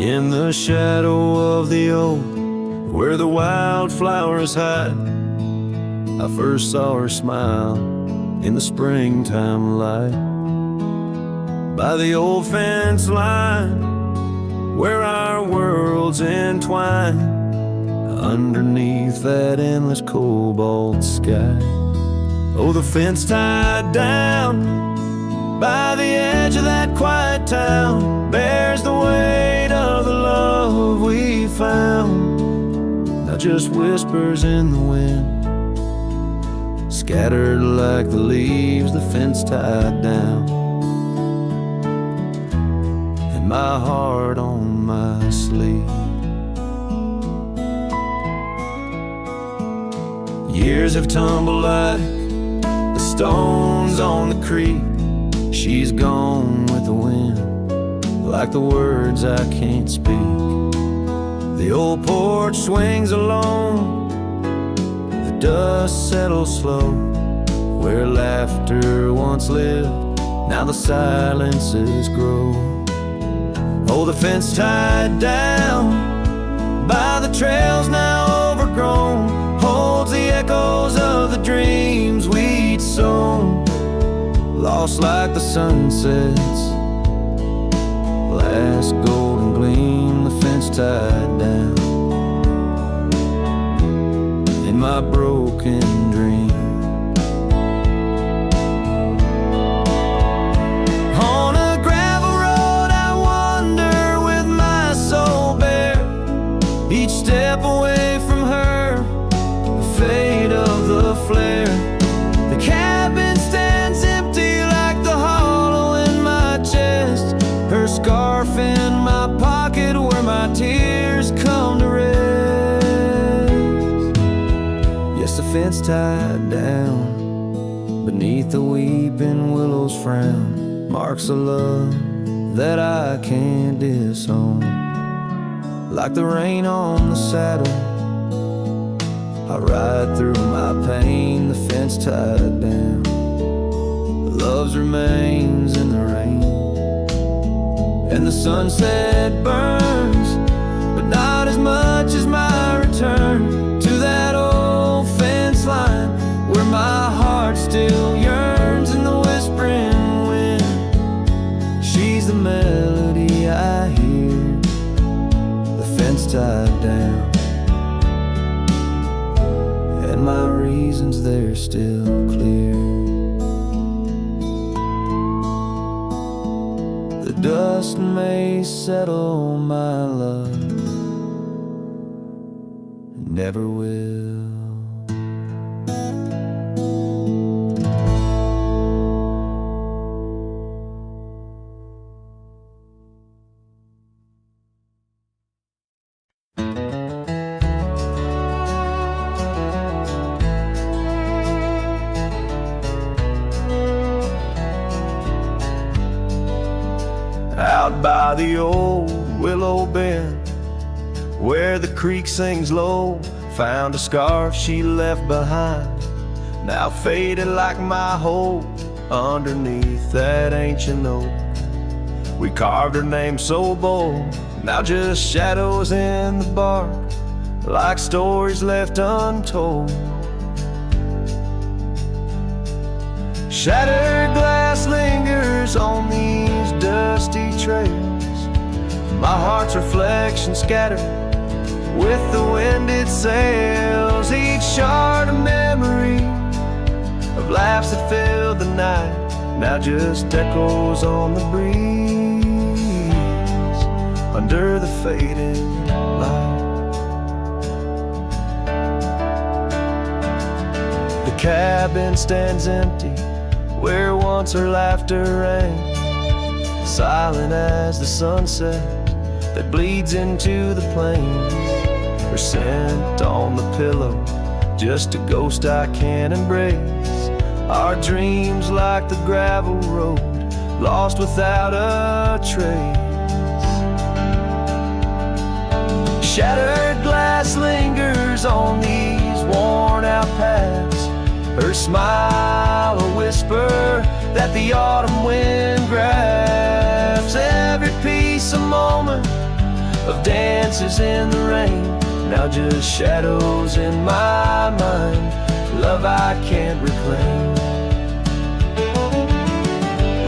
In the shadow of the oak, where the wildflowers hide, I first saw her smile in the springtime light. By the old fence line, where our worlds entwine, underneath that endless cobalt sky. Oh, the fence tied down by the edge of that quiet town bears the weight of the love we found. Now just whispers in the wind, scattered like the leaves the fence tied down, and my heart on my sleeve. Years have tumbled like the stones on the creek. She's gone with the wind, like the words I can't speak. The old porch swings alone, the dust settles slow. Where laughter once lived, now the silences grow. Oh, the fence tied down by the trails now overgrown holds the echoes of the dreams we'd sown. Lost like the sunset's last golden gleam, the fence tied down in my broken dream. On a gravel road I wander with my soul bare, each step away from her, the fade of the flare. The cabin stands empty like the hollow in my chest, her scarf in my pocket where my tears come to rest. Yes, the fence tied down beneath the weeping willow's frown marks a love that I can't disown. Like the rain on the saddle, I ride through my pain, the fence tied down. Love's remains in the rain, and the sunset burns, but not as much as my return to that old fence line where my heart still yearns in the whispering wind. She's the melody I hear, the fence tied down, and my reasons they're still clear. The dust may settle, my love, never will. Out by the old willow bend, where the creek sings low, found a scarf she left behind, now faded like my hope underneath that ancient oak. We carved her name so bold, now just shadows in the bark, like stories left untold. Shattered glass lingers on these dusty trails, my heart's reflection scattered with the wind it sails. Each shard a memory of laughs that filled the night, now just echoes on the breeze under the fading light. The cabin stands empty where once her laughter rang, silent as the sunset that bleeds into the plains. Her scent on the pillow, just a ghost I can't embrace. Our dreams like the gravel road, lost without a trace. Shattered glass lingers on these worn out paths, her smile a whisper that the autumn wind grabs. Every piece a moment of dances in the rain, now just shadows in my mind, love I can't reclaim.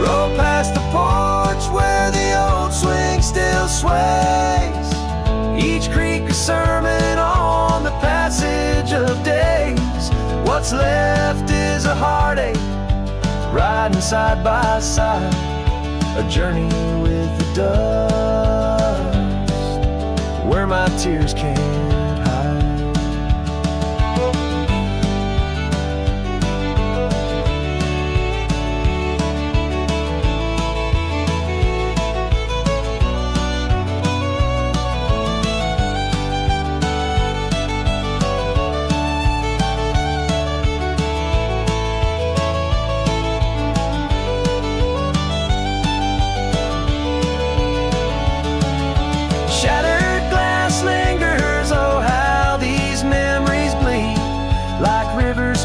Roll past the porch where the old swing still sways, each creak a sermon on the passage of days. What's left is a heartache, riding side by side, a journey with the dust, where my tears can't hide.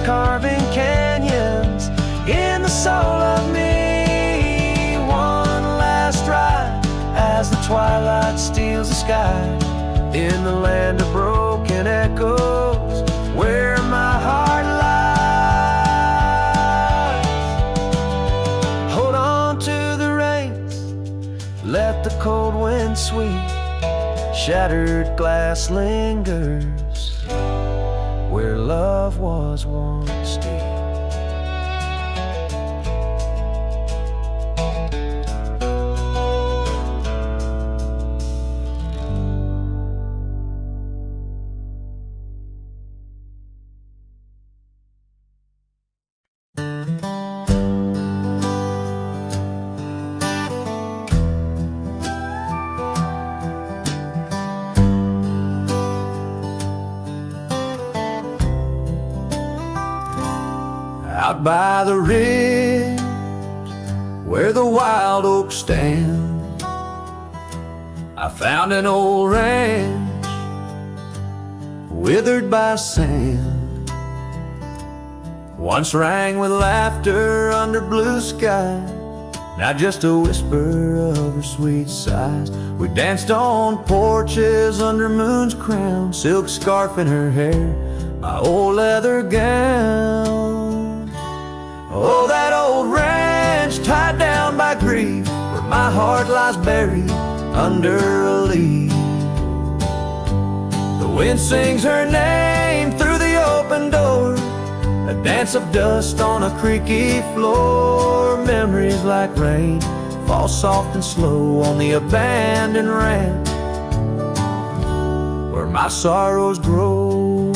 Carving canyons in the soul of me. One last ride as the twilight steals the sky, in the land of broken echoes where my heart lies. Hold on to the reins, let the cold wind sweep, shattered glass lingers where love was once deep. Out by the ridge where the wild oaks stand, I found an old ranch withered by sand. Once rang with laughter under blue sky, now just a whisper of her sweet sighs. We danced on porches under moon's crown, silk scarf in her hair, my old leather gown. Oh, that old ranch tied down by grief, where my heart lies buried under a leaf. The wind sings her name through the open door, a dance of dust on a creaky floor. Memories like rain fall soft and slow on the abandoned ranch where my sorrows grow.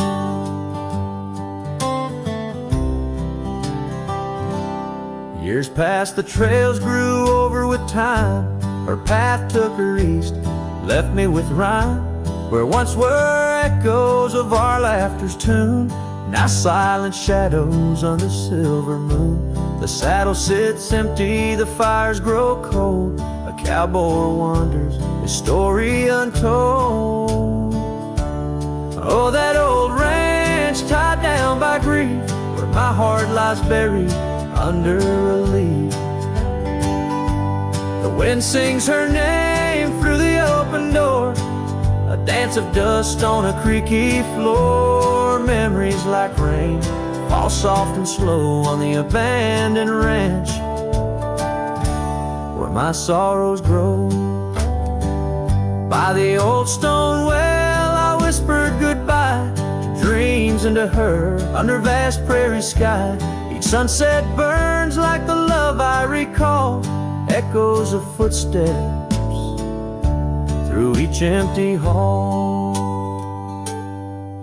Years passed, the trails grew over with time, her path took her east, left me with rhyme, where once were echoes of our laughter's tune, now silent shadows under silver moon. The saddle sits empty, the fires grow cold, a cowboy wanders, his story untold. Oh, that old ranch tied down by grief, where my heart lies buried under a leaf. The wind sings her name through the open door, a dance of dust on a creaky floor. Memories like rain fall soft and slow on the abandoned ranch where my sorrows grow. By the old stone well I whispered goodbye to dreams and to her under vast prairie sky. Each sunset burns like the love I recall, echoes of footsteps through each empty hall.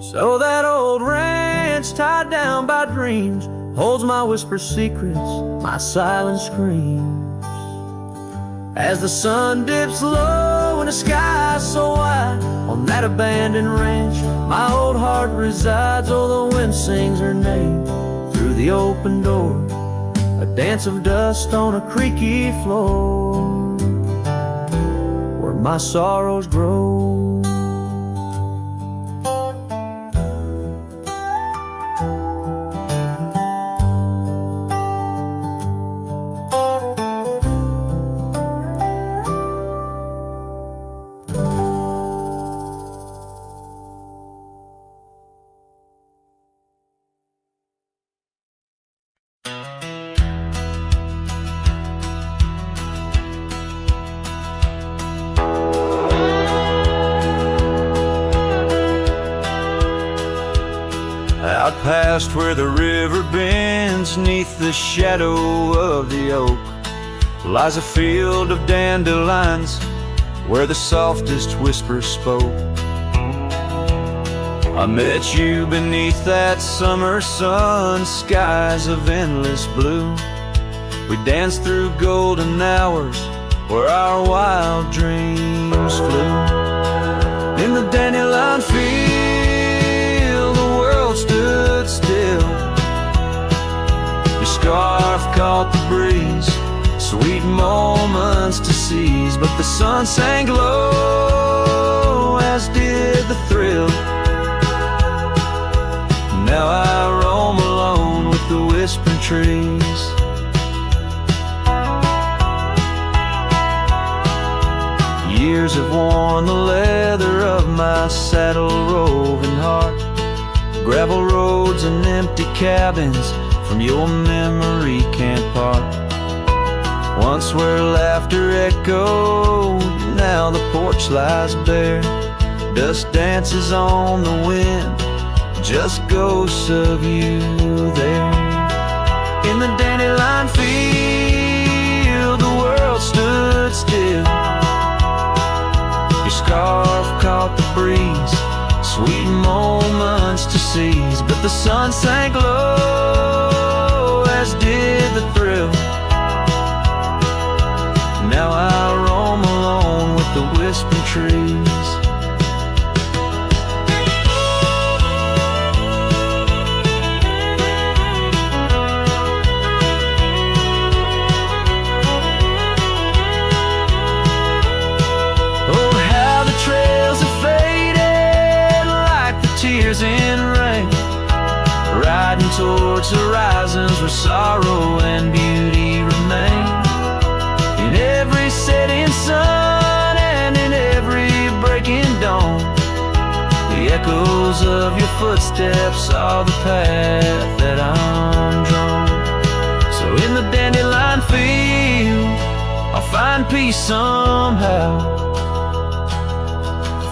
So that old ranch tied down by dreams holds my whispered secrets, my silent screams. As the sun dips low in a sky so wide, on that abandoned ranch my old heart resides. Oh, the wind sings her name through the open door, a dance of dust on a creaky floor where my sorrows grow. just where the river bends, 'neath the shadow of the oak, lies a field of dandelions where the softest whisper spoke. I met you beneath that summer sun, skies of endless blue. We danced through golden hours where our wild dreams flew. In the dandelion field, the world stood still. Your scarf caught the breeze, sweet moments to seize. But the sun sank low, as did the thrill. Now I roam alone with the whispering trees. Years have worn the leather of my saddle roving heart. Gravel roads and empty cabins from your memory can't part. Once where laughter echoed, now the porch lies bare. Dust dances on the wind, just ghosts of you there. In the dandelion field, the world stood still. Your scarf caught the breeze, sweet moments to seize. But the sun sank low, as did the thrill. Now I roam alone with the whispering trees. Tears in rain, riding towards horizons where sorrow and beauty remain. In every setting sun and in every breaking dawn, the echoes of your footsteps are the path that I'm drawn. So in the dandelion field, I'll find peace somehow,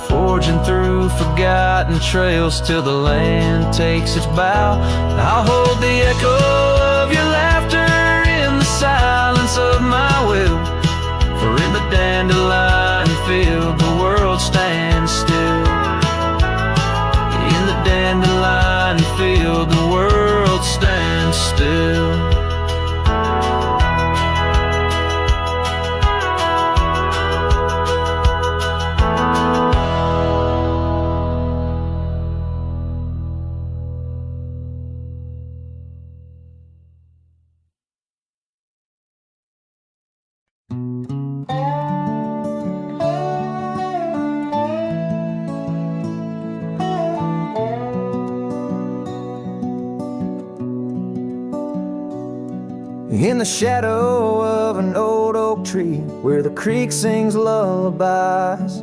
forging through forgotten trails till the land takes its bow. I'll hold the echo of your laughter in the silence of my will. For in the dandelion field, the world stands still. In the dandelion field, the world stands still. In the shadow of an old oak tree, where the creek sings lullabies,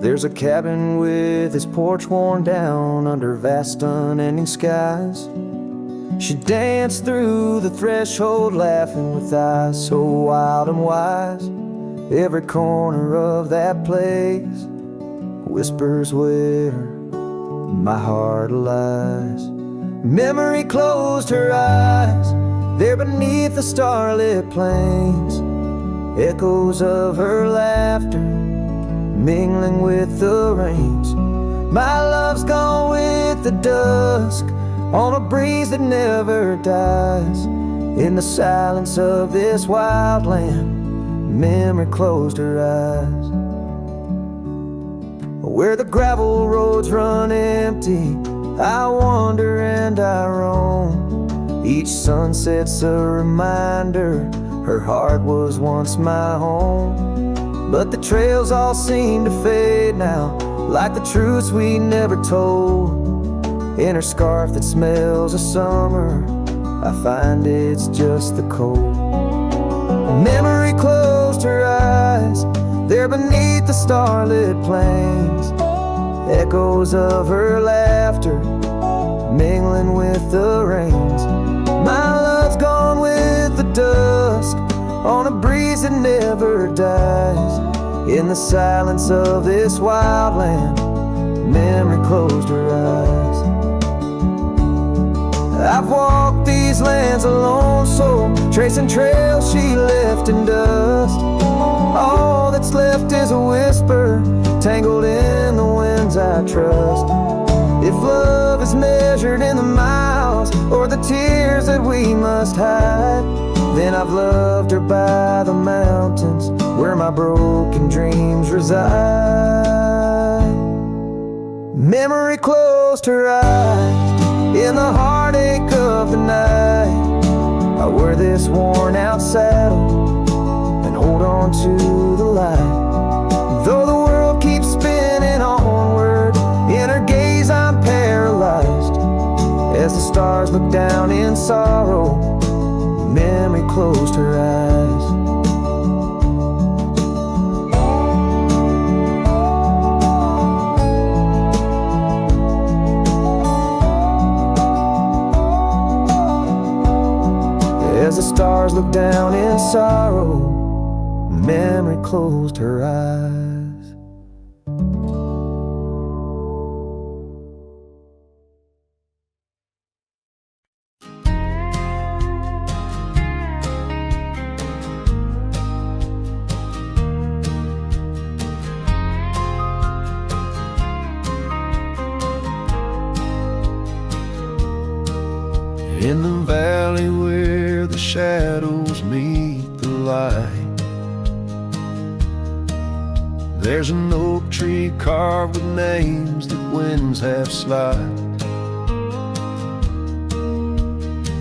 there's a cabin with its porch worn down under vast unending skies. She danced through the threshold laughing with eyes so wild and wise. Every corner of that place whispers where my heart lies. Memory closed her eyes there beneath the starlit plains, echoes of her laughter mingling with the rains. My love's gone with the dusk on a breeze that never dies. In the silence of this wild land, memory closed her eyes. Where the gravel roads run empty, I wander and I roam. Each sunset's a reminder her heart was once my home. But the trails all seem to fade now, like the truths we never told. In her scarf that smells of summer, I find it's just the cold. Memory closed her eyes there beneath the starlit plains, echoes of her laughter mingling with the rains. My love's gone with the dusk on a breeze that never dies. In the silence of this wild land, memory closed her eyes. I've walked these lands alone, so tracing trails she left in dust. All that's left is a whisper, tangled in the winds I trust. If love is measured in the miles, or the tears that we must hide, then I've loved her by the mountains, where my broken dreams reside. Memory closed her eyes in the heartache of the night. I wear this worn out saddle and hold on to the light. Though the world keeps spinning onward, in her gaze I'm paralyzed. As the stars look down in sorrow, memory closed her eyes. As the stars look down in sorrow, memory closed her eyes. In the valley where the shadows meet the light, there's an oak tree carved with names that winds have slide.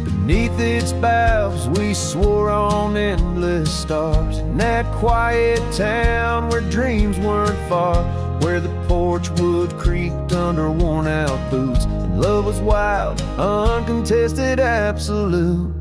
Beneath its boughs we swore on endless stars, in that quiet town where dreams weren't far, where the porch wood creaked under worn out boots, and love was wild, uncontested, absolute.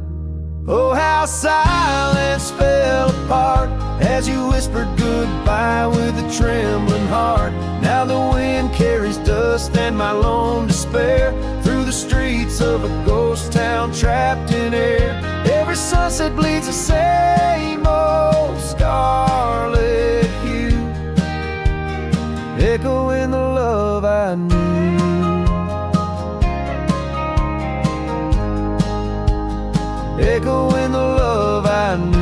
Oh, how silence fell apart as you whispered goodbye with a trembling heart. Now the wind carries dust and my lone despair through the streets of a ghost town trapped in air. Every sunset bleeds the same old scarlet hue, echoing the love I knew. Echoing the love I knew.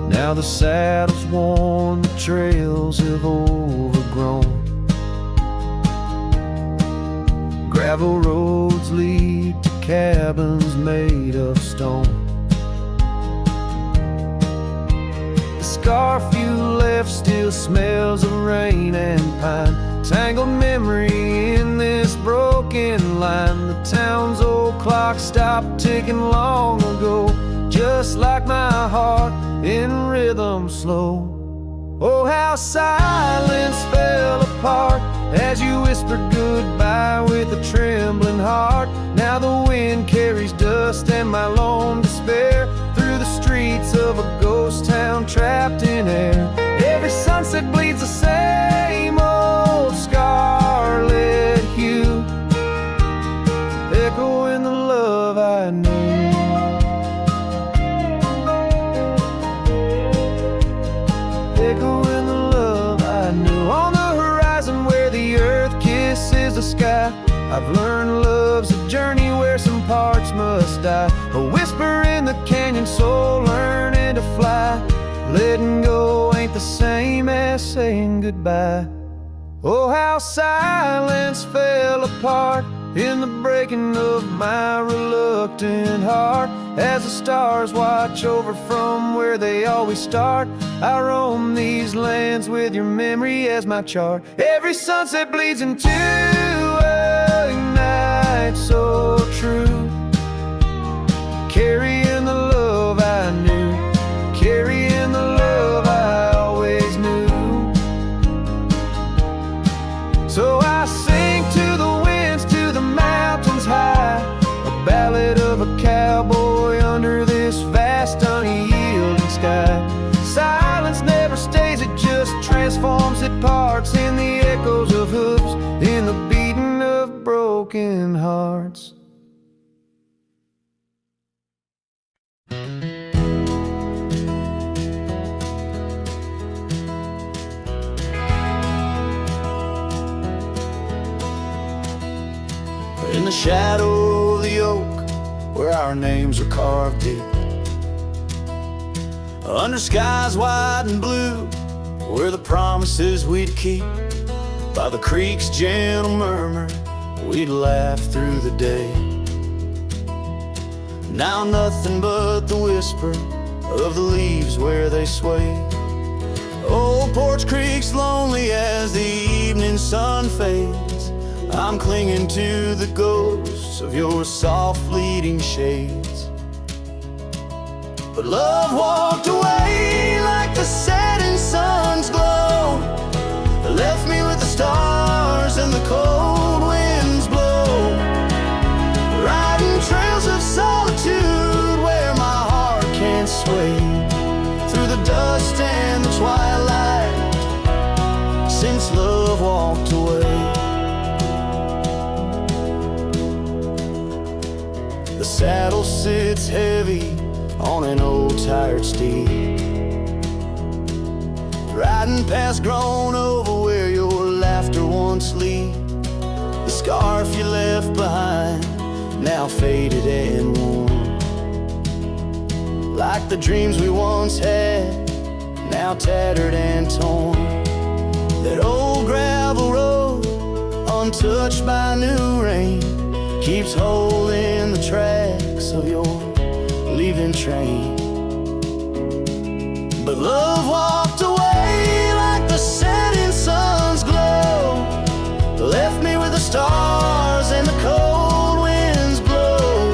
Now the saddle's worn, the trails have overgrown. Gravel roads lead to cabins made of stone. The scarf you left still smells of rain and pine, tangled memory in this broken line. The town's old clock stopped ticking long ago, just like my heart in rhythm slow. Oh, how silence fell apart as you whispered goodbye with a trembling heart. Now the wind carries dust and my lone despair through the streets of a ghost town trapped in air. Every sunset bleeds the same old scarlet hue, echoing the love I knew. Echoing the love I knew. On the horizon where the earth kisses the sky, I've learned love's a journey where some parts must die. A whisper in the canyon, soul learning to fly. Letting go ain't the same as saying goodbye. Oh, how silence fell apart in the breaking of my reluctant heart. As the stars watch over from where they always start, I roam these lands with your memory as my chart. Every sunset bleeds into a night so true, carrying the love I knew, carrying the love I always knew. So I sing to the winds, to the mountains high, a ballad of a cowboy under this vast unyielding sky. Silence never stays, it just transforms, it parts in the echoes of hooves, in the beating of broken hearts. the shadow of the oak where our names are carved deep. Under skies wide and blue, where the promises we'd keep. By the creek's gentle murmur, we'd laugh through the day. Now nothing but the whisper of the leaves where they sway. Old Porch Creek's lonely as the evening sun fades. I'm clinging to the ghosts of your soft fleeting shades. But love walked away like the setting sun's glow, left me with the stars and the cold winds blow, riding trails of solitude where my heart can't sway, through the dust and the twilight, since love walked away. The saddle sits heavy on an old tired steed, riding past grown over where your laughter once lead. The scarf you left behind, now faded and worn, like the dreams we once had, now tattered and torn. That old gravel road, untouched by new rain, keeps holding the tracks of your leaving train. But love walked away like the setting sun's glow, left me with the stars and the cold winds blow,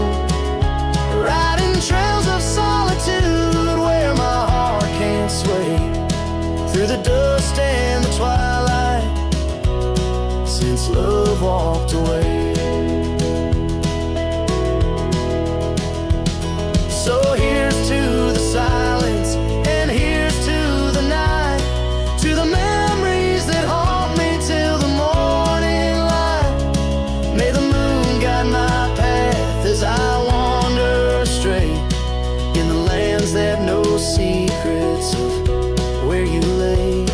riding trails of solitude where my heart can't sway, through the dust and the twilight, since love walked away. So here's to the silence, and here's to the night, to the memories that haunt me till the morning light. May the moon guide my path as I wander astray, in the lands that know secrets of where you lay.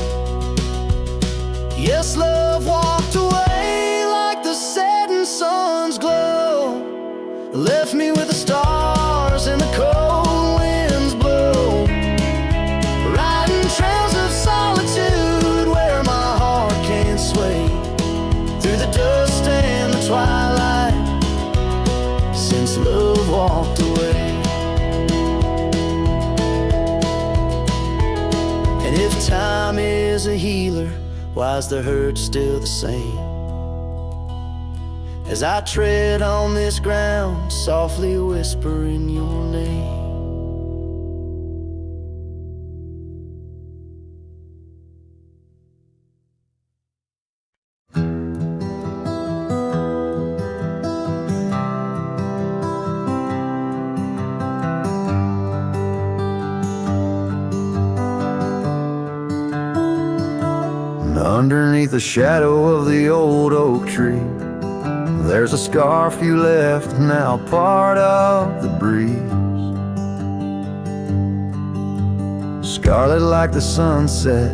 Yes, love walked away like the setting sun's glow, left me with the stars and the cold winds blow, riding trails of solitude where my heart can't sway, through the dust and the twilight, since love walked away. And if time is a healer, why is the hurt still the same? As I tread on this ground, softly whispering your name. And underneath the shadow of the old oak tree, there's a scarf you left, now part of the breeze. Scarlet like the sunset,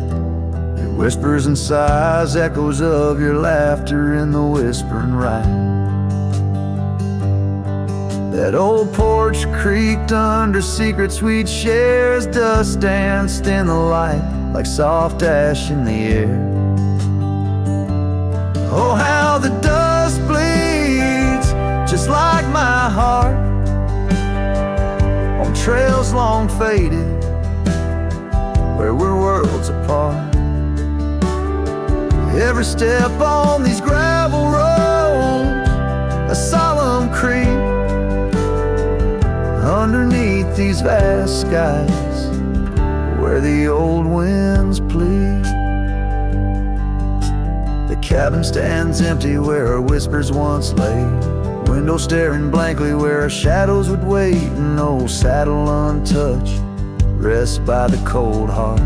it whispers and sighs, echoes of your laughter in the whispering ride. That old porch creaked under secrets we'd share as dust danced in the light like soft ash in the air. Oh, how the dust bleeds just like my heart on trails long faded where we're worlds apart. Every step on these gravel roads, a solemn creep underneath these vast skies where the old winds plead. The cabin stands empty where our whispers once lay, window staring blankly where our shadows would wait, an old saddle untouched rests by the cold heart.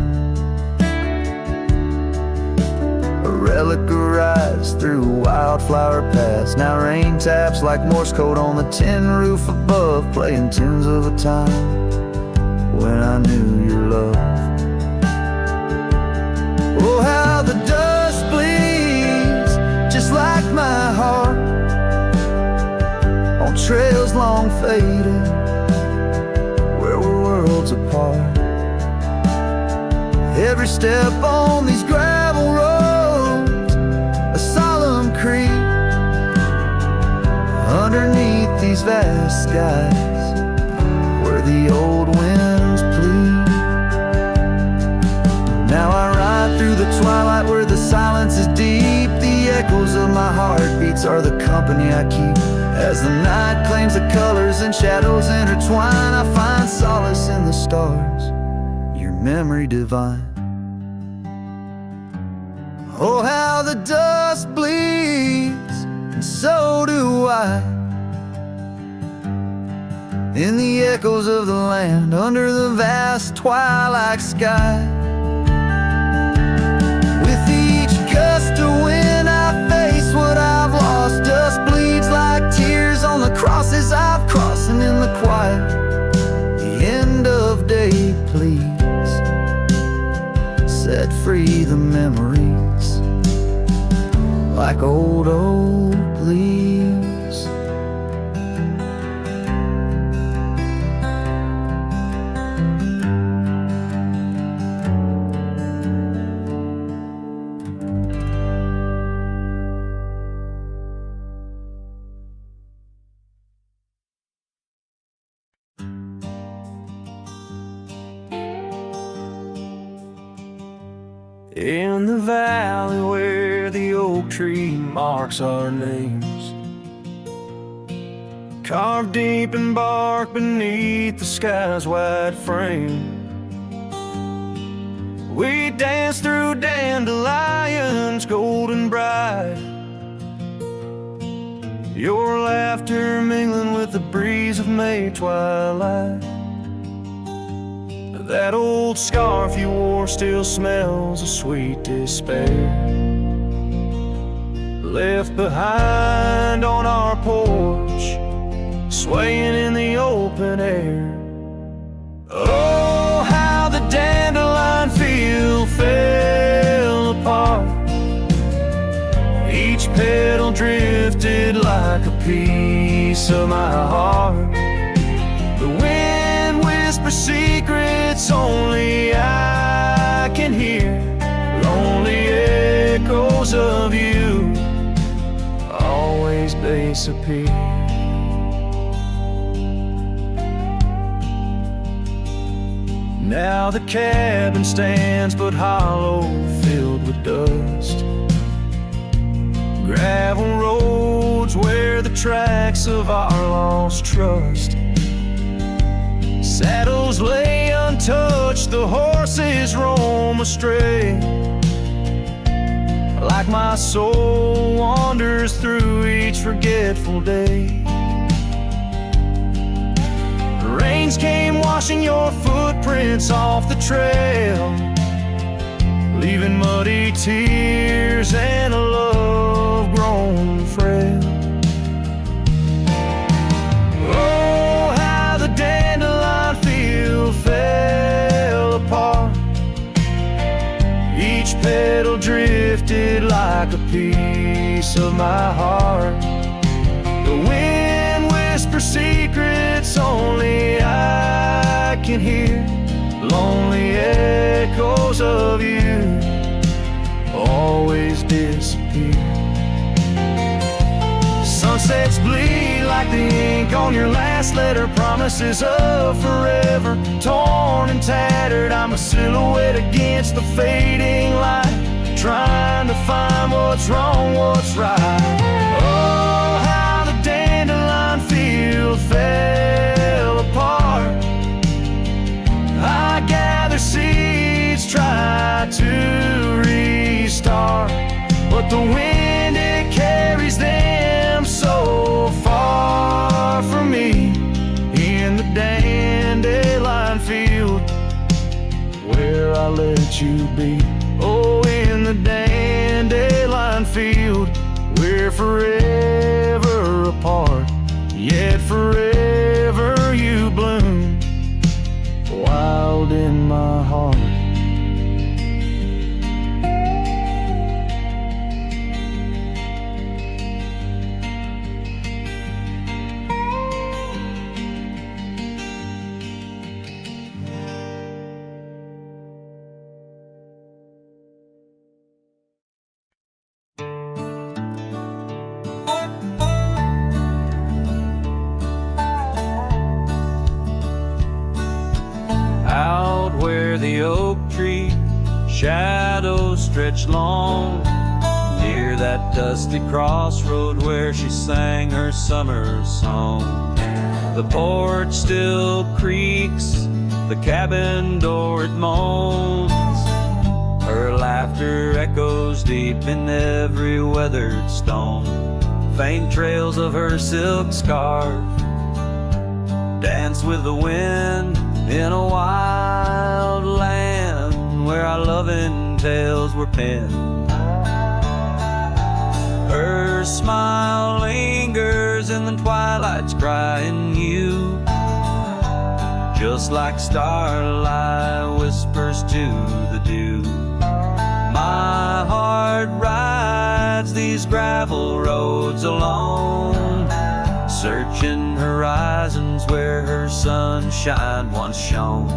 A relic arrives through wildflower paths, now rain taps like Morse code on the tin roof above, playing tunes of a time when I knew your love. Oh, how the dust bleeds just like my heart on trails long faded, where we're worlds apart. Every step on these gravel roads, a solemn creep. Underneath these vast skies, where the old winds plead. Now I ride through the twilight where the silence is deep. The echoes of my heartbeats are the company I keep. As the night claims the colors and shadows intertwine, I find solace in the stars, your memory divine. Oh, how the dust bleeds, and so do I, in the echoes of the land under the vast twilight sky. With each gust of wind I face what I've lost. Dust bleeds like tears on the crosses I've crossed. And in the quiet, the end of day please set free the memories like old leaves. In the valley where the oak tree marks our names, carved deep in bark beneath the sky's wide frame, we dance through dandelions golden bright, your laughter mingling with the breeze of May twilight. That old scarf you wore still smells of sweet despair, left behind on our porch, swaying in the open air. Oh, how the dandelion field fell apart, each petal drifted like a piece of my heart. The wind whispers secrets only I can hear, lonely echoes of you always disappear. Now the cabin stands but hollow, filled with dust, gravel roads where the tracks of our lost trust. Saddles lay untouched, the horses roam astray, like my soul wanders through each forgetful day. Rains came washing your footprints off the trail, leaving muddy tears and a love grown frail. Oh, how the dandelion field fell apart, each petal drifted like a piece of my heart. The wind whispers secrets only I can hear, lonely echoes of you always disappear. Sunsets bleed like the ink on your last letter, promises of forever, torn and tattered. I'm a silhouette against the fading light, trying to find what's wrong, what's right. Oh, how the dandelion field fell apart, I gather seeds, try to restart, but the wind, it carries them so far from me. In the dandelion field where I let you be. Oh, in the dandelion field we're forever apart, yet forever you bloom wild in my heart. where the oak tree shadows stretch long, near that dusty crossroad where she sang her summer song. The porch still creaks, the cabin door it moans, her laughter echoes deep in every weathered stone. Faint trails of her silk scarf dance with the wind in a wild land where our loving tales were penned. Her smile lingers in the twilight's crying hue, just like starlight whispers to the dew. My heart rides these gravel roads alone, searching horizons where her sunshine once shone.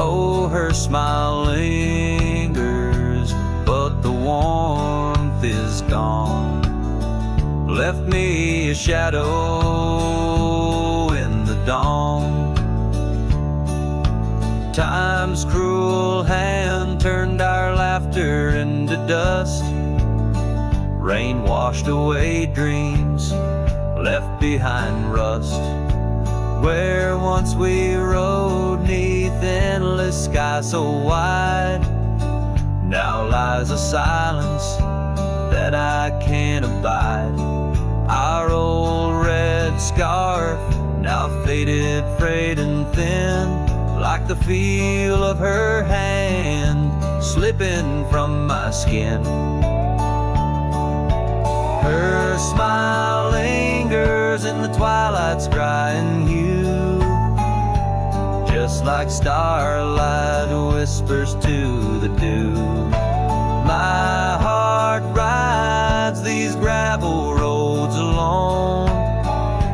Oh, her smile lingers, but the warmth is gone, left me a shadow in the dawn. Time's cruel hand turned our laughter into dust, rain washed away dreams, left behind rust. Where once we rode neath endless sky so wide, now lies a silence that I can't abide. Our old red scarf, now faded, frayed and thin, like the feel of her hand slipping from my skin. Her smile lingers in the twilight's crying hue, just like starlight whispers to the dew. My heart rides these gravel roads alone,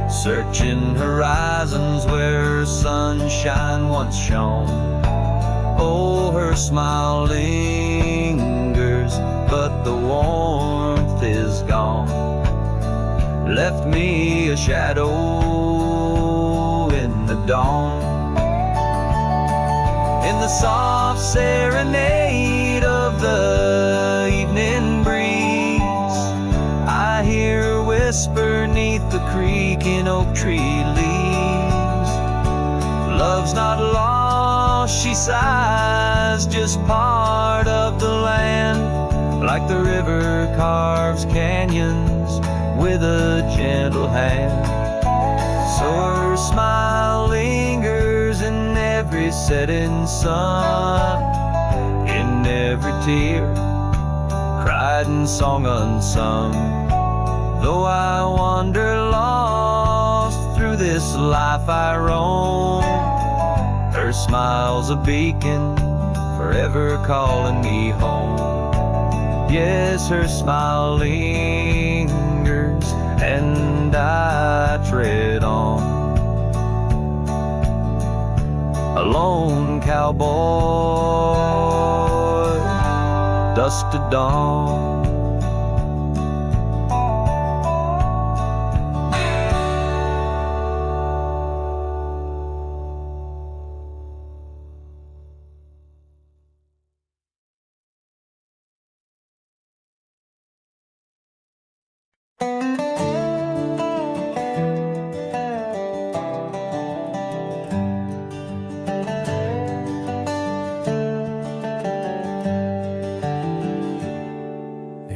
searching horizons where sunshine once shone. Oh, her smile lingers, but the warmth is gone, left me a shadow in the dawn. In the soft serenade of the evening breeze, I hear her whisper neath the creaking oak tree leaves. Love's not lost, she sighs, just part of the land, like the river carves canyons with a gentle hand. So her smile lingers in every setting sun, in every tear cried and song unsung. Though I wander lost through this life I roam, her smile's a beacon forever calling me home. Yes, her smile lingers and I tread on, a lone cowboy, dusk to dawn.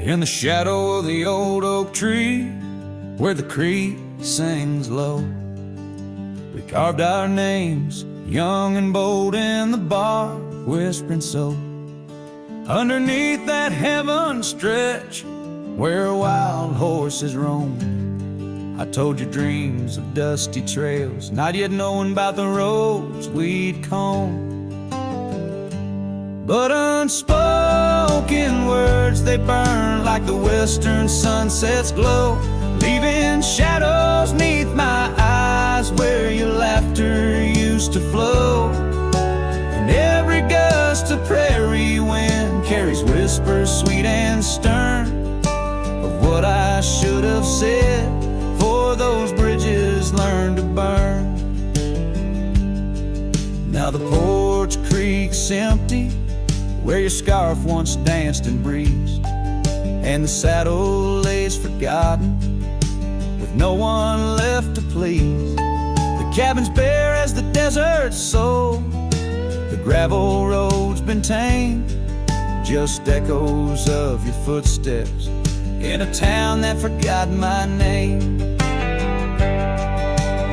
In the shadow of the old oak tree, where the creek sings low, we carved our names, young and bold, in the bark, whispering so. Underneath that heaven stretch, where wild horses roam, I told you dreams of dusty trails, not yet knowing about the roads we'd comb. But unspoken words, they burn like the western sunset's glow, leaving shadows neath my eyes where your laughter used to flow. And every gust of prairie wind carries whispers sweet and stern of what I should have said, for those bridges learned to burn. Now the porch creaks looks empty, where your scarf once danced and breezed, and the saddle lays forgotten, with no one left to please. The cabin's bare as the desert's soul, the gravel road's been tamed, just echoes of your footsteps in a town that forgot my name.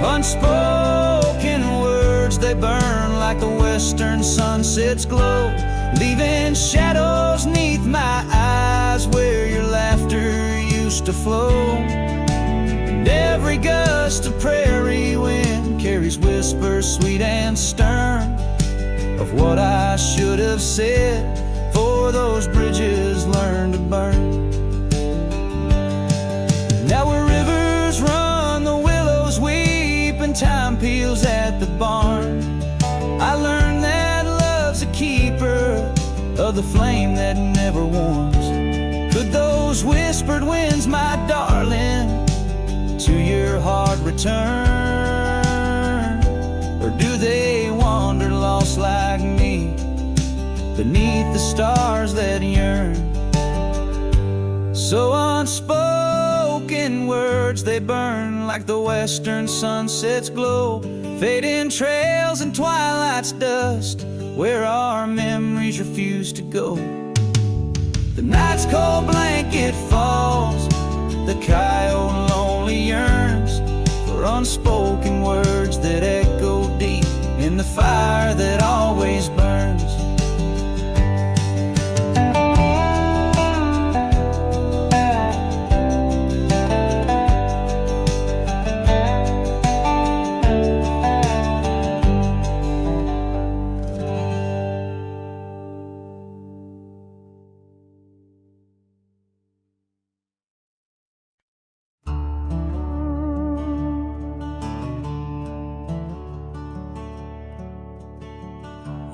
Unspoken words, they burn like the western sunset's glow, leaving shadows neath my eyes where your laughter used to flow. And every gust of prairie wind carries whispers sweet and stern of what I should have said, for those bridges learn to burn. Now where rivers run, the willows weep, and time peels at the barn, I learned that love's a keeper of the flame that never warms. Could those whispered winds, my darling, to your heart return? Or do they wander lost like me beneath the stars that yearn? So unspoken words, they burn like the western sunset's glow, fading trails and twilight's dust where our memories refuse to go. The night's cold blanket falls, the coyote lonely yearns for unspoken words that echo deep in the fire that always burns.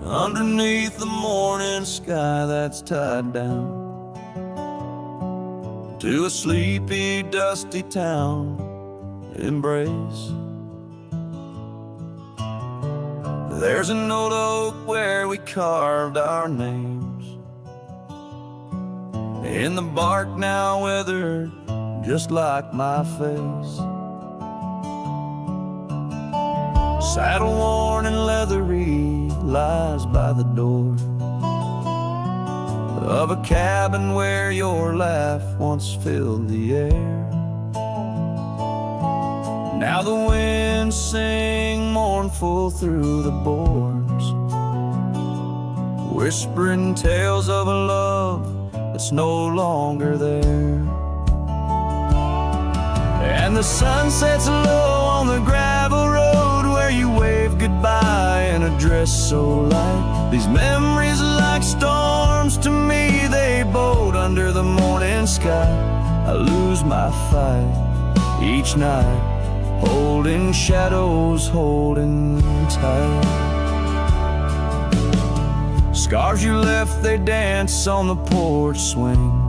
Underneath the morning sky that's tied down to a sleepy, dusty town, Immerse. There's an old oak where we carved our names, in the bark now weathered just like my face. Saddle worn and leathery lies by the door of a cabin where your laugh once filled the air. Now the winds sing mournful through the boards, whispering tales of a love that's no longer there. And the sun sets low on the gravel road where you wave goodbye in a dress so light. These memories like storms to me, they boat under the morning sky. I lose my fight each night, holding shadows, holding tight. Scars you left, they dance on the porch swing,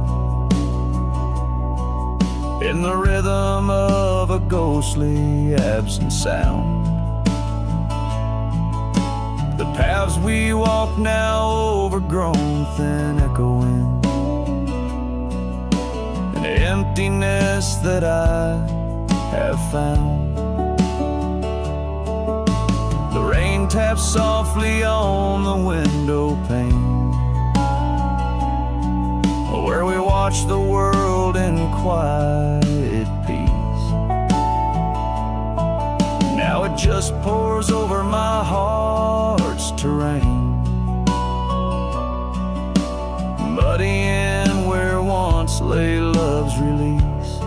in the rhythm of a ghostly absent sound. The paths we walk now overgrown, thin echoing, an emptiness that I have found. The rain taps softly on the window pane, where we watch the world in quiet peace. Now it just pours over my heart's terrain, muddying where once lay love's release.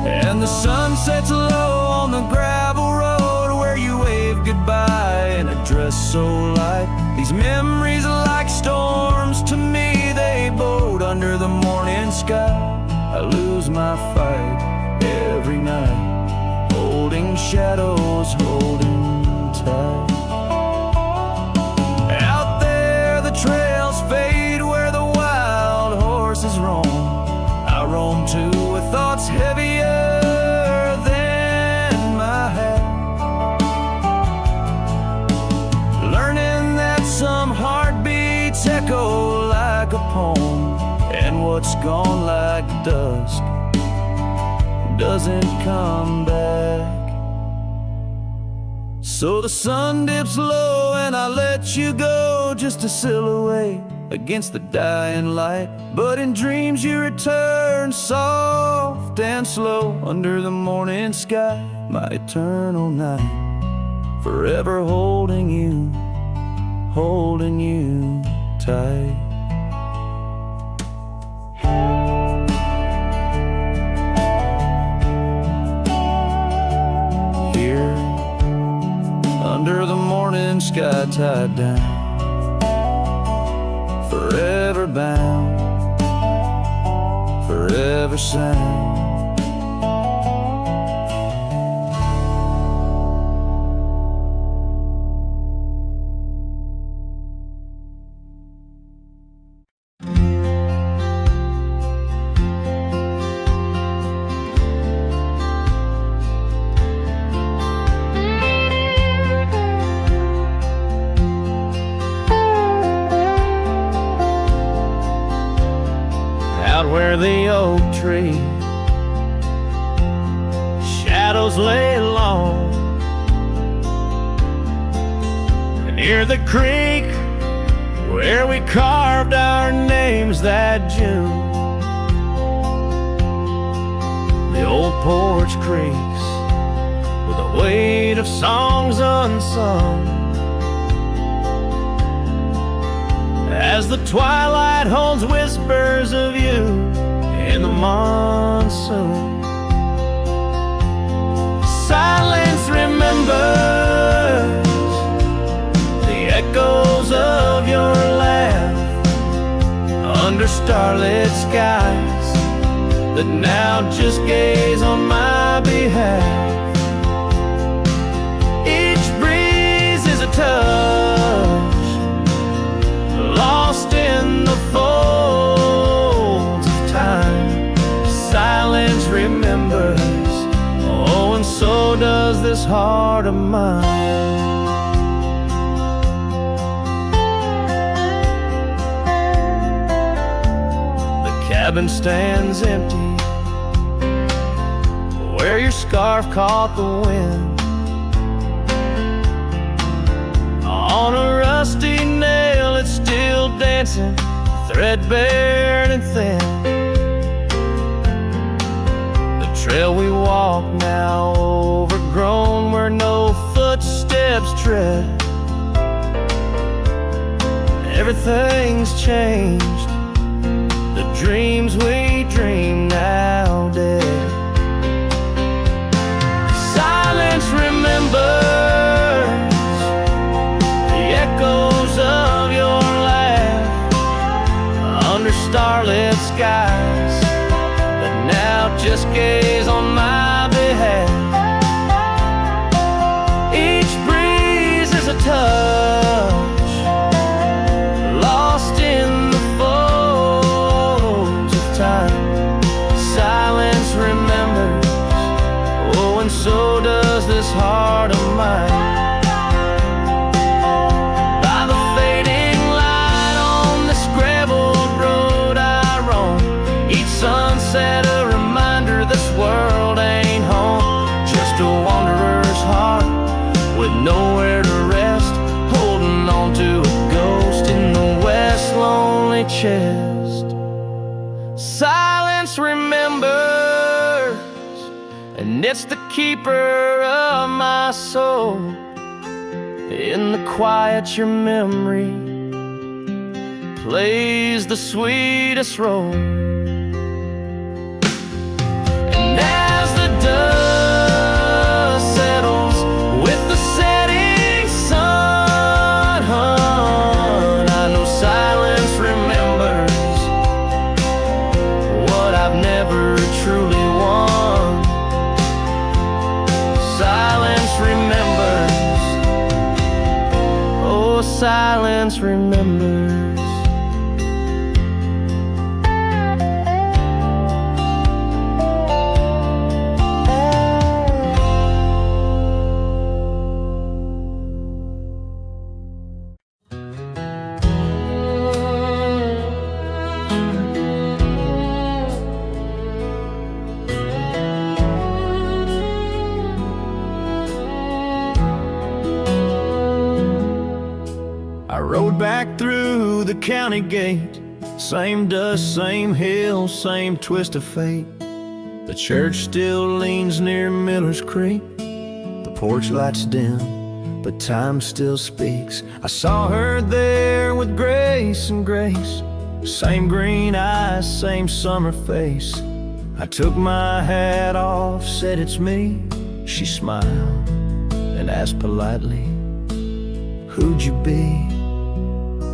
And the sun sets low on the gravel road where you wave goodbye in a dress so light. These memories are like storms to me, they boat under the morning sky. I lose my fight every night, holding shadows, holding tight. Out there the trails fade where the wild horses roam. I roam too with thoughts heavier than my head, learning what's gone like dusk doesn't come back. So the sun dips low and I let you go, just a silhouette against the dying light. But in dreams you return, soft and slow, under the morning sky, my eternal night, forever holding you tight. Here, under the morning sky, tied down, forever bound, forever sound. Where the oak tree shadows lay long, and near the creek where we carved our names that June, the old porch creaks with the weight of songs unsung, as the twilight holds whispers of you in the monsoon. Silence remembers the echoes of your laugh under starlit skies that now just gaze on my behalf. Each breeze is a touch lost in the folds of time. Silence remembers, oh, and so does this heart of mine. The cabin stands empty where your scarf caught the wind. On a rusty nail it's still dancing, threadbare and thin. The trail we walk now overgrown, where no footsteps tread. Everything's changed, the dreams we dream now dead. Silence remembers the echoes of your laugh under starlit skies that now just gaze on my behalf. Each breeze is a touch lost in the folds of time. Silence remembers, oh, and so does this heart of mine. Sunset, a reminder this world ain't home, just a wanderer's heart with nowhere to rest, holding on to a ghost in the west lonely chest. Silence remembers, and it's the keeper of my soul. In the quiet your memory plays the sweetest role. Dust settles with the setting sun. I know silence remembers what I've never truly won. Silence remembers, oh, silence remembers. rode back through the county gate. Same dust, same hills, same twist of fate. The church still leans near Miller's Creek. The porch lights dim, but time still speaks. I saw her there with grace and grace. Same green eyes, same summer face. I took my hat off, said it's me. She smiled and asked politely, who'd you be?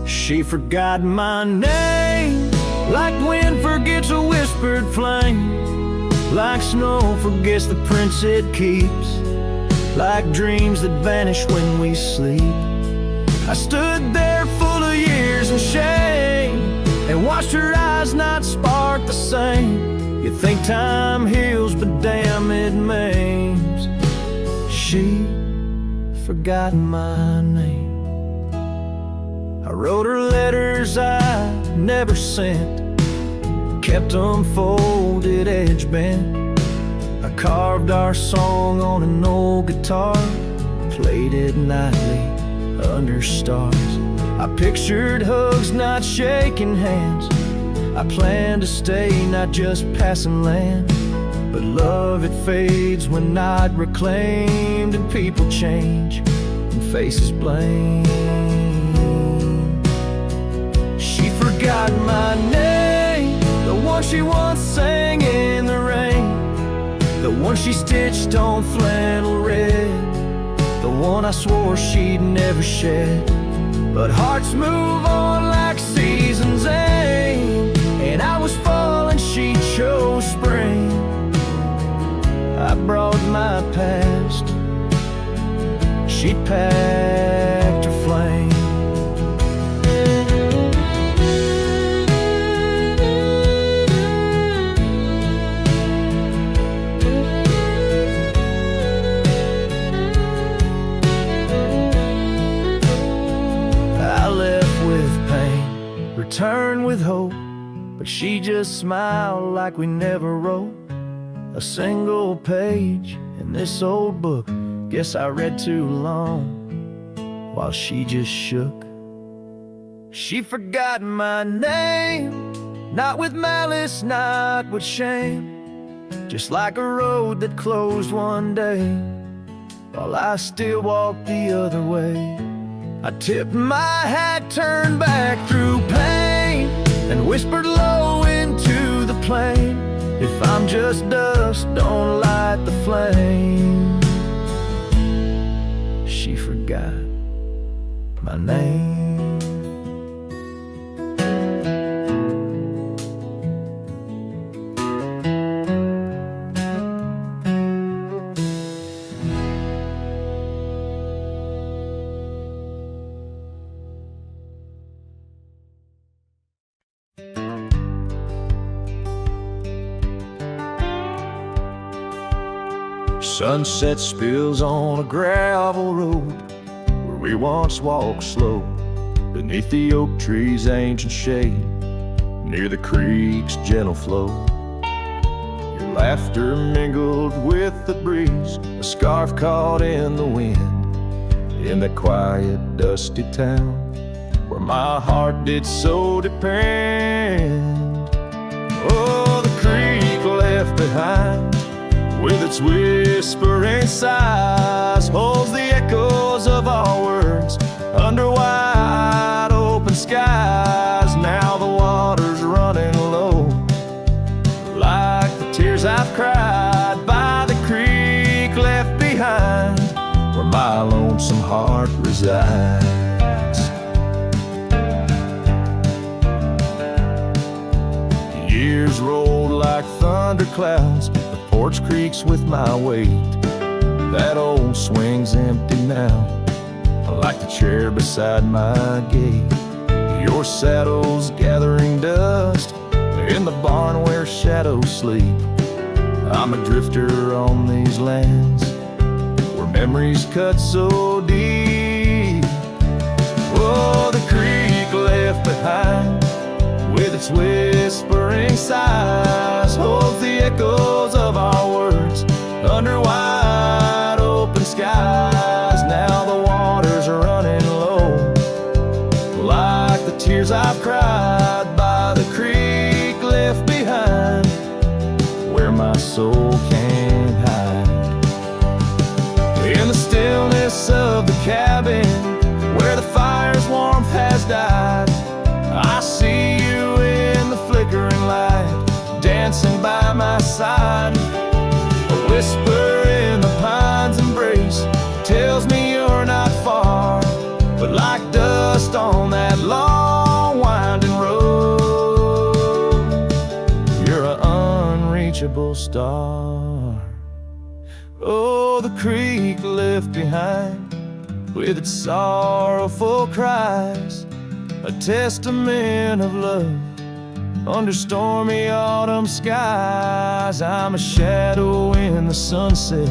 She forgot my name, like wind forgets a whispered flame, like snow forgets the prints it keeps, like dreams that vanish when we sleep. I stood there full of years and shame, and watched her eyes not spark the same. You think time heals, but damn it maims. She forgot my name. I wrote her letters I never sent, kept them folded, edge bent. I carved our song on an old guitar, played it nightly under stars. I pictured hugs, not shaking hands. I planned to stay, not just passing land. But love, it fades when not reclaimed, and people change and faces blame. She forgot my name, the one she once sang in the rain, the one she stitched on flannel red, the one I swore she'd never shed. But hearts move on like seasons aim, and I was fall and she chose spring. I brought my past, she packed her flame. Return with hope, but she just smiled like we never wrote a single page in this old book. Guess I read too long while she just shook. She forgot my name, not with malice, not with shame, just like a road that closed one day while I still walked the other way. I tipped my hat, turned back through pain, and whispered low into the plain, if I'm just dust, don't light the flame. She forgot my name. Sunset spills on a gravel road where we once walked slow, beneath the oak trees' ancient shade, near the creek's gentle flow. Your laughter mingled with the breeze, a scarf caught in the wind, in that quiet, dusty town where my heart did so depend. Oh, the creek left behind, with its whispering sighs, holds the echoes of our words under wide open skies. Now the water's running low, like the tears I've cried by the creek left behind, where my lonesome heart resides. Years rolled like thunder clouds, porch creaks with my weight. That old swing's empty now, like the chair beside my gate. Your saddle's gathering dust in the barn where shadows sleep. I'm a drifter on these lands where memories cut so deep. Oh, the creek left behind, with its whispering sighs, holds the echoes of our words under wide open skies. Now the water's running low, star. Oh, the creek left behind with its sorrowful cries, a testament of love under stormy autumn skies. I'm a shadow in the sunset,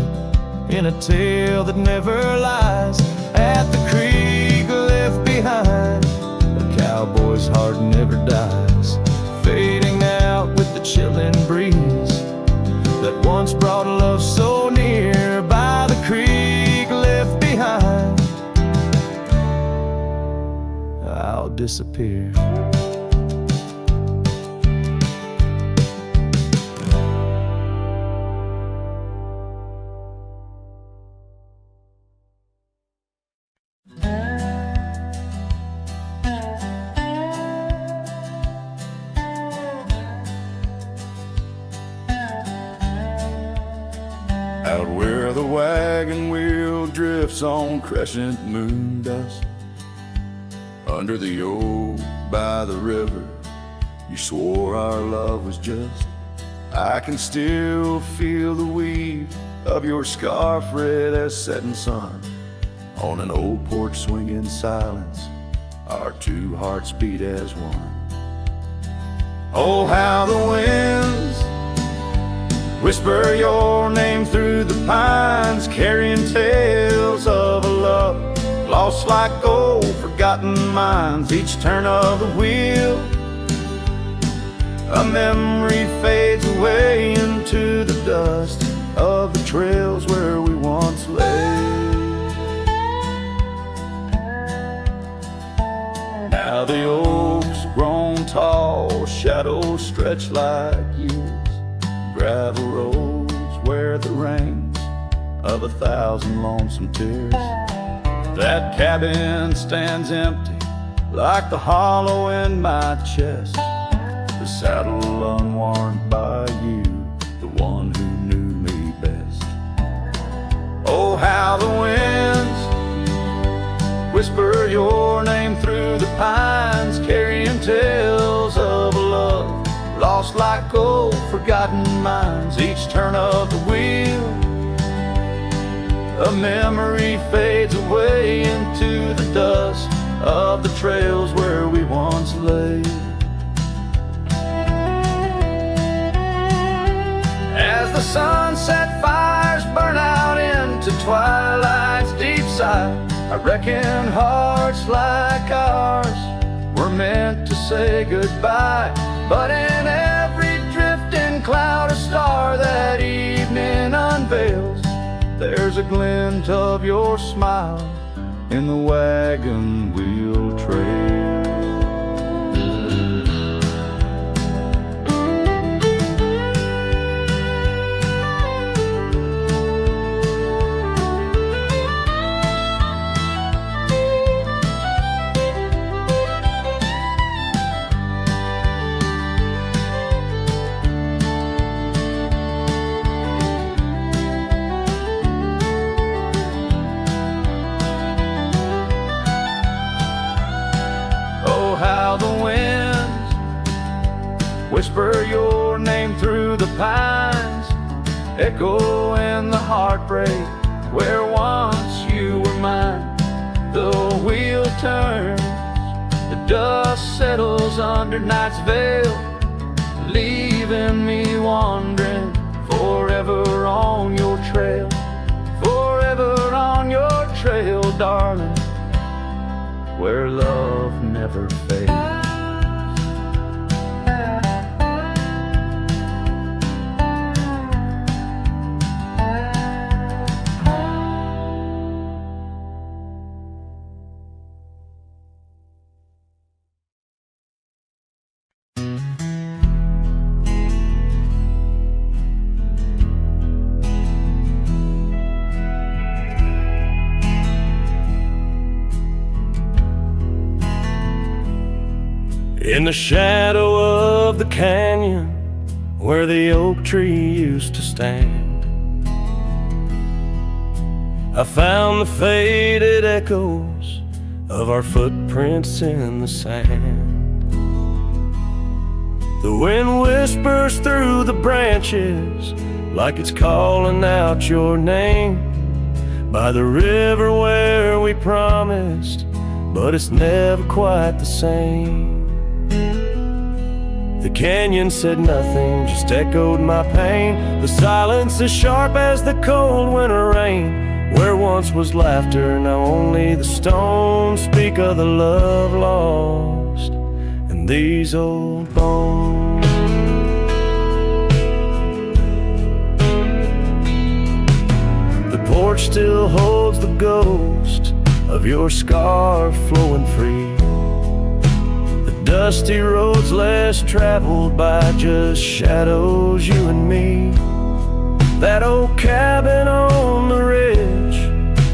in a tale that never lies. At the creek left behind, a cowboy's heart never dies, fading out with the chilling breeze that once brought love so near. By the creek left behind, I'll disappear. Out where the wagon wheel drifts on crescent moon dust, under the oak by the river, you swore our love was just. I can still feel the weave of your scarf red as setting sun. On an old porch swing in silence, our two hearts beat as one. Oh, how the winds whisper your name through the pines, carrying tales of a love lost like old forgotten mines. Each turn of the wheel, a memory fades away into the dust of the trails where we once lay. Now the oaks grown tall, shadows stretch like years, gravel roads where the rains of 1,000 lonesome tears. That cabin stands empty like the hollow in my chest, the saddle unworn by you, the one who knew me best. Oh, how the winds whisper your name through the pines, carrying tales of a love lost like old forgotten mines. Each turn of the wheel, a memory fades away into the dust of the trails where we once lay. As the sunset fires burn out into twilight's deep side, I reckon hearts like ours were meant to say goodbye. But in every drifting cloud, a star that evening unveils, there's a glint of your smile in the wagon wheel trail. Whisper your name through the pines, echo in the heartbreak where once you were mine. The wheel turns, the dust settles under night's veil, leaving me wandering forever on your trail, forever on your trail, darling, where love never fades. In the shadow of the canyon where the oak tree used to stand, I found the faded echoes of our footprints in the sand. The wind whispers through the branches like it's calling out your name. By the river where we promised, but it's never quite the same. The canyon said nothing, just echoed my pain. The silence as sharp as the cold winter rain. Where once was laughter, now only the stones speak of the love lost in these old bones. The porch still holds the ghost of your scarf flowing free. Dusty roads less traveled by, just shadows, you and me. That old cabin on the ridge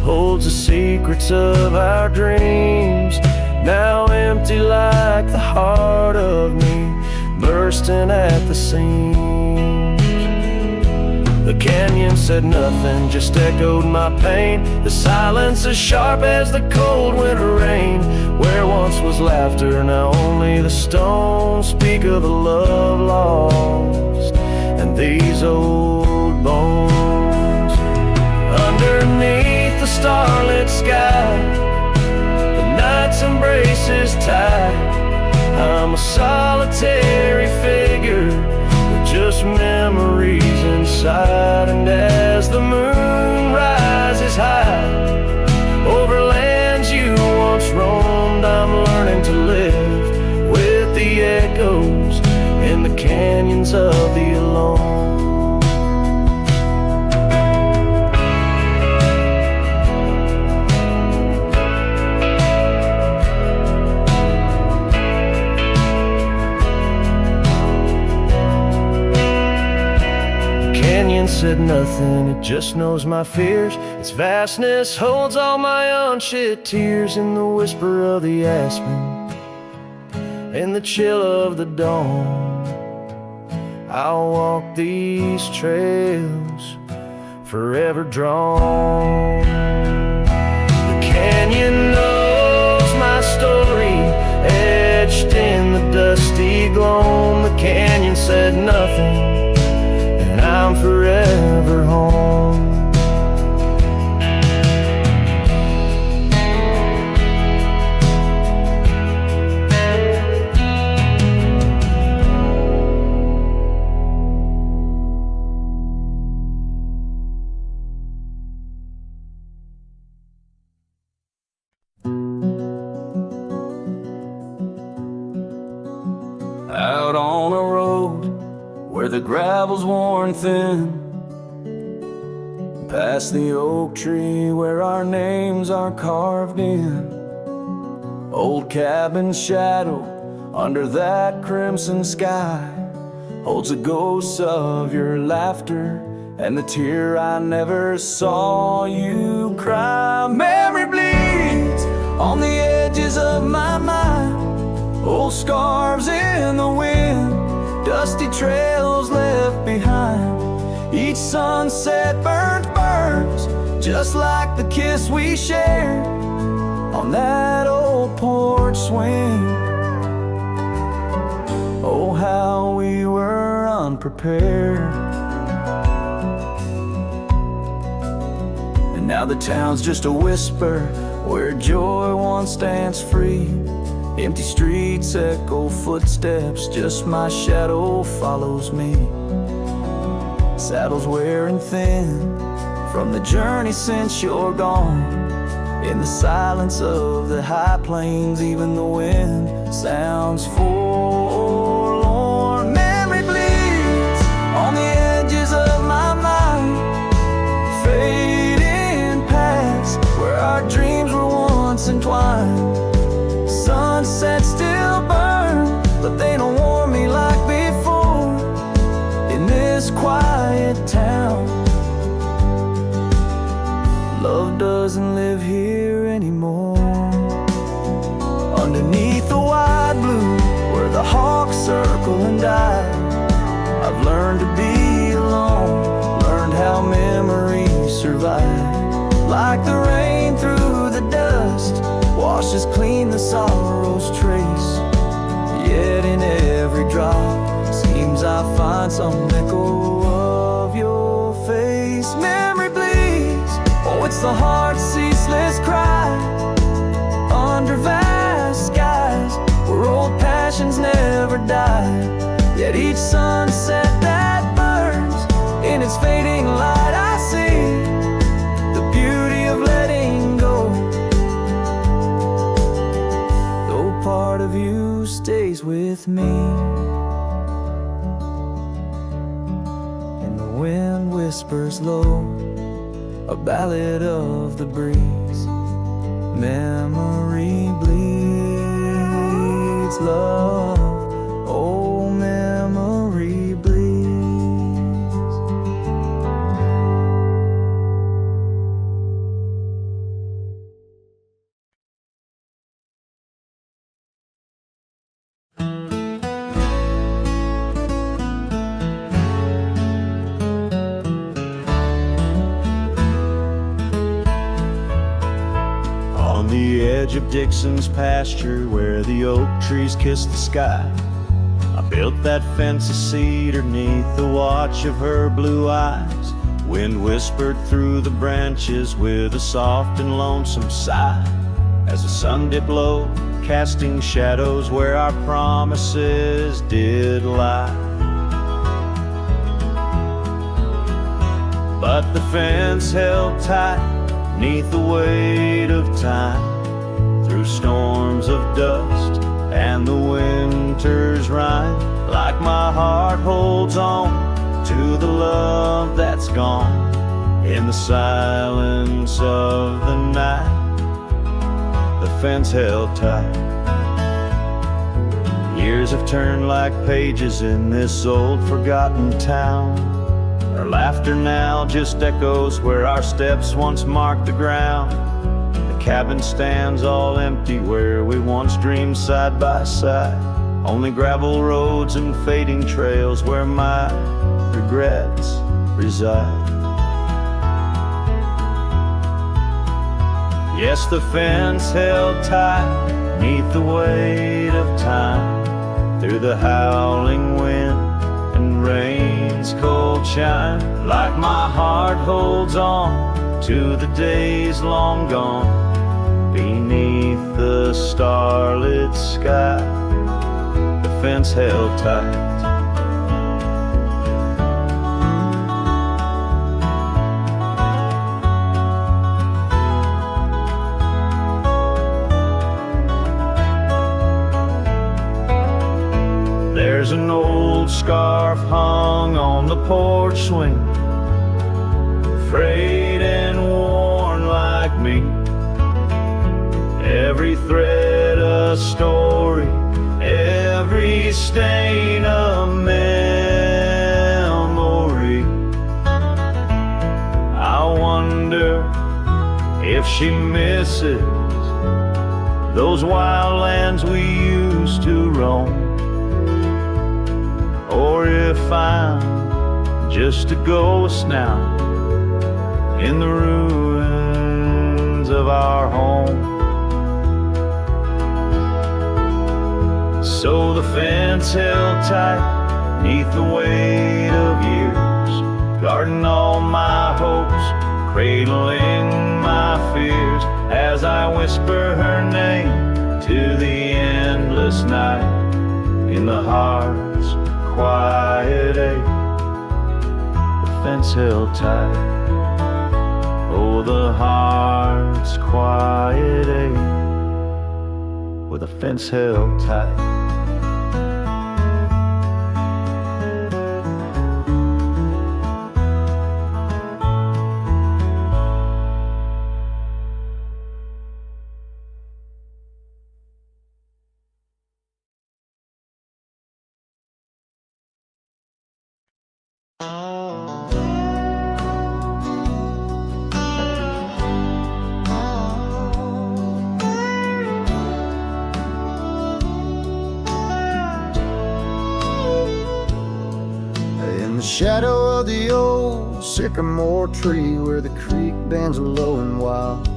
holds the secrets of our dreams, now empty like the heart of me, bursting at the seams. The canyon said nothing, just echoed my pain. The silence as sharp as the cold winter rain. Where once was laughter, now only the stones speak of the love lost and these old bones. Underneath the starlit sky, the night's embrace is tight. I'm a solitary figure with just memories inside. And as the moon rises high over lands you once roamed, I'm learning to live with the echoes in the canyons of the alone. Said nothing, it just knows my fears. Its vastness holds all my unshed tears. In the whisper of the aspen, in the chill of the dawn, I'll walk these trails forever drawn. The canyon knows my story, etched in the dusty gloam. The canyon said nothing, I'm forever home. Out on a road where the gravel's worn thin, past the oak tree where our names are carved in. Old cabin shadow under that crimson sky holds the ghosts of your laughter and the tear I never saw you cry. Memory bleeds on the edges of my mind, old scarves in the wind, dusty trails left behind. Each sunset burns just like the kiss we shared on that old porch swing. Oh, how we were unprepared. And now the town's just a whisper where joy once danced free. Empty streets echo footsteps, just my shadow follows me. Saddles wearing thin from the journey since you're gone. In the silence of the high plains, even the wind sounds forlorn. Memory bleeds on the edges of my mind, fading past where our dreams were once entwined. Sunsets still burn, but they don't warm me like before. In this quiet town, love doesn't live here anymore. Underneath the wide blue, where the hawks circle and die, I've learned to be alone, learned how memories survive. Like the rain through the dust, washes clean the sorrow's trace. Yet in every drop, Seems I find some echo of your face. Memory bleeds, oh, it's the heart's ceaseless cry under vast skies where old passions never die. Yet each sunset that burns in its fading light, I see the beauty of letting go. Though part of you stays with me, and the wind whispers low a ballad of the breeze. Memory bleeds love, oh, memory bleeds. On the edge of Dixon's pasture, where the oak trees kiss the sky, I built that fence of cedar neath the watch of her blue eyes. Wind whispered through the branches with a soft and lonesome sigh, as the sun dipped low, casting shadows where our promises did lie. But the fence held tight neath the weight of time, through storms of dust and the winter's rime. Like my heart holds on to the love that's gone in the silence of the night, the fence held tight. Years have turned like pages in this old forgotten town. Our laughter now just echoes where our steps once marked the ground. The cabin stands all empty where we once dreamed side by side. Only gravel roads and fading trails where my regrets reside. Yes, the fence held tight neath the weight of time, through the howling wind and rain's cold chime. Like my heart holds on to the days long gone, beneath the starlit sky, the fence held tight. There's an old scarf hung on the porch swing, frayed and worn like me. Every thread a story, every stain a memory. I wonder if she misses those wild lands we used to roam, or if I'm just a ghost now in the ruins of our home. So the fence held tight neath the weight of years, guarding all my hopes, cradling my fears, as I whisper her name to the endless night in the heart's quiet ache. The fence held tight, oh, the heart's quiet ache, with a fence held tight. Shadow of the old sycamore tree where the creek bends low and wild,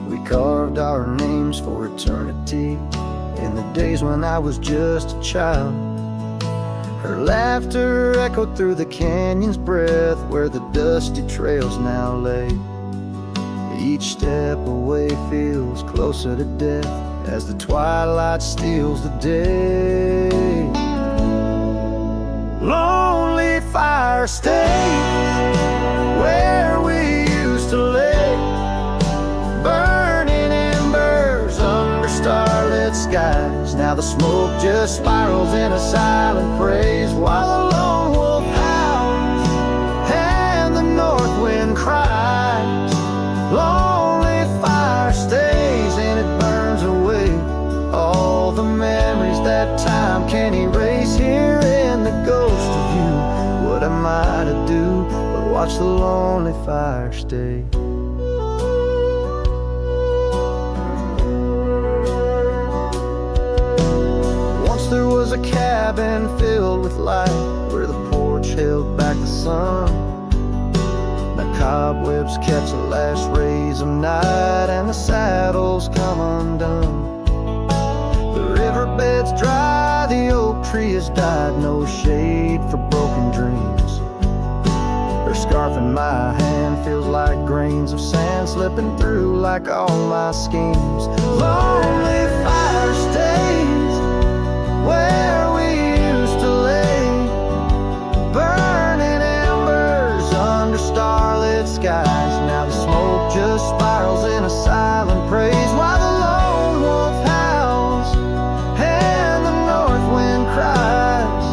we carved our names for eternity in the days when I was just a child. Her laughter echoed through the canyon's breath, where the dusty trails now lay. Each step away feels closer to death as the twilight steals the day. Lonely fire stays where we used to lay, burning embers under starlit skies. Now the smoke just spirals in a silent praise, while the lone wolf howls and the north wind cries. Lonely fire stays and it burns away all the memories that time can erase. Here in the ghost of you, what am I to do but watch the lonely fire stay? Once there was a cabin filled with light, where the porch held back the sun. Cobwebs catch the last rays of night, and the saddles come undone. The riverbed's dry, the oak tree has died, no shade for broken dreams. Her scarf in my hand feels like grains of sand slipping through like all my schemes. Lonely fire stays where we used to lay, burning embers under starlit skies. Now the smoke just spirals in a silent praise, while the lone wolf howls and the north wind cries.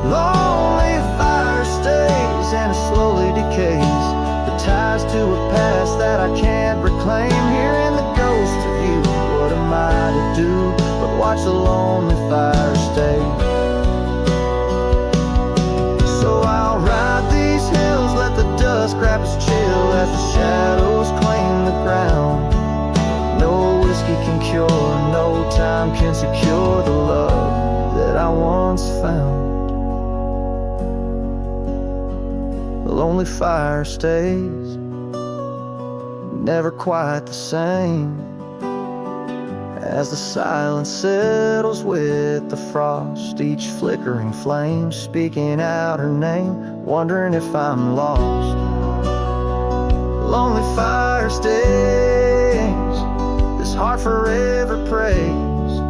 Lonely fire stays and it slowly decays, the ties to a past that I can't reclaim. Here in the ghost of you, what am I to do but watch the lonely fire stay? So I'll ride these hills, let the dust grab its chill as the shadows claim the ground. No whiskey can cure, no time can secure the love that I once found. The lonely fire stays, never quite the same, as the silence settles with the frost, each flickering flame speaking out her name, wondering if I'm lost. Lonely fire stays, this heart forever prays.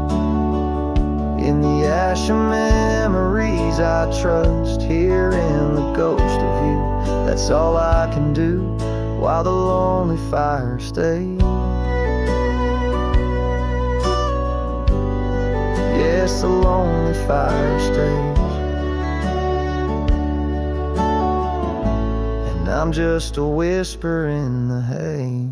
In the ash of memories I trust, here in the ghost of you, that's all I can do while the lonely fire stays. Yes, the lonely fire stays, and I'm just a whisper in the haze.